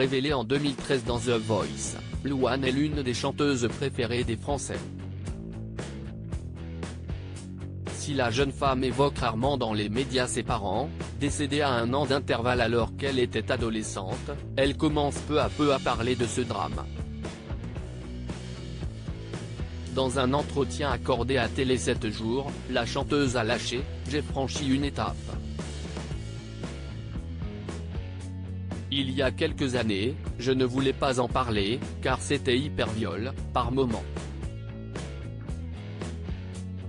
révélé en 2013 dans The Voice, Louane est l'une des chanteuses préférées des Français. Si la jeune femme évoque rarement dans les médias ses parents, décédés à 1 an d'intervalle alors qu'elle était adolescente, elle commence peu à peu à parler de ce drame. Dans un entretien accordé à Télé 7 jours, la chanteuse a lâché « J'ai franchi une étape. Il y a quelques années, je ne voulais pas en parler, car c'était hyper viol, par moments.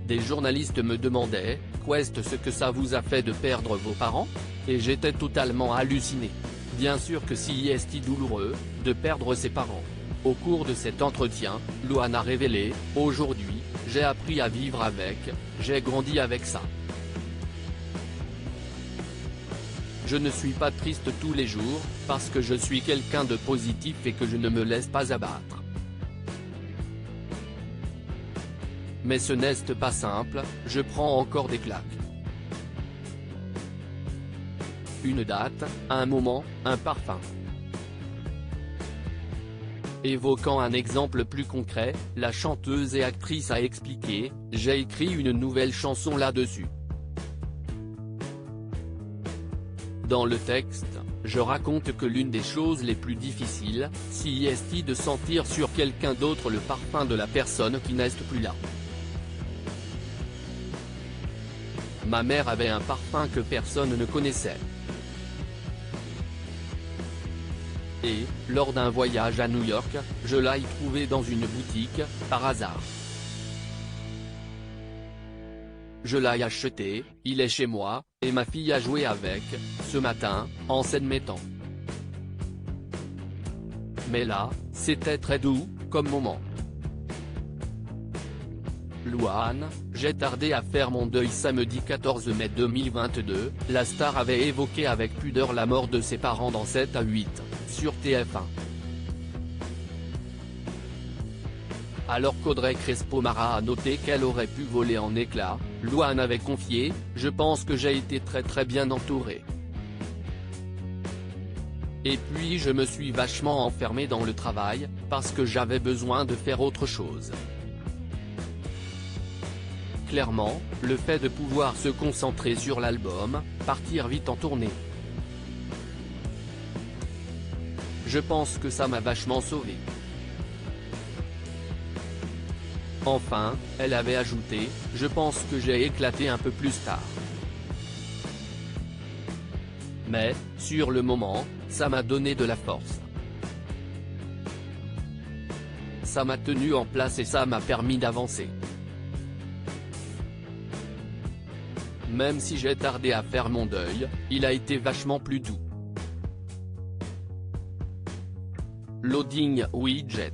Des journalistes me demandaient « Qu'est-ce que ça vous a fait de perdre vos parents ?» Et j'étais totalement halluciné. Bien sûr que c'est douloureux, de perdre ses parents. Au cours de cet entretien, Louane a révélé « Aujourd'hui, j'ai appris à vivre avec, j'ai grandi avec ça. Je ne suis pas triste tous les jours, parce que je suis quelqu'un de positif et que je ne me laisse pas abattre. Mais ce n'est pas simple, je prends encore des claques. Une date, un moment, un parfum. » Évoquant un exemple plus concret, la chanteuse et actrice a expliqué « J'ai écrit une nouvelle chanson là-dessus. Dans le texte, je raconte que l'une des choses les plus difficiles, c'est de sentir sur quelqu'un d'autre le parfum de la personne qui n'est plus là. Ma mère avait un parfum que personne ne connaissait. Et, lors d'un voyage à New York, je l'ai trouvé dans une boutique, par hasard. Je l'ai acheté, il est chez moi, et ma fille a joué avec, ce matin, en scène mettant. Mais là, c'était très doux, comme moment. Louane, j'ai tardé à faire mon deuil. Samedi 14 mai 2022, la star avait évoqué avec pudeur la mort de ses parents dans 7 à 8, sur TF1. Alors qu'Audrey Crespo-Mara a noté qu'elle aurait pu voler en éclats, Louane avait confié « Je pense que j'ai été très bien entourée. Et puis je me suis vachement enfermée dans le travail, parce que j'avais besoin de faire autre chose. » Clairement, le fait de pouvoir se concentrer sur l'album, partir vite en tournée. Je pense que ça m'a vachement sauvée. Enfin, elle avait ajouté « Je pense que j'ai éclaté un peu plus tard. Mais, sur le moment, ça m'a donné de la force. Ça m'a tenu en place et ça m'a permis d'avancer. Même si j'ai tardé à faire mon deuil, il a été vachement plus doux. » Loading Widget.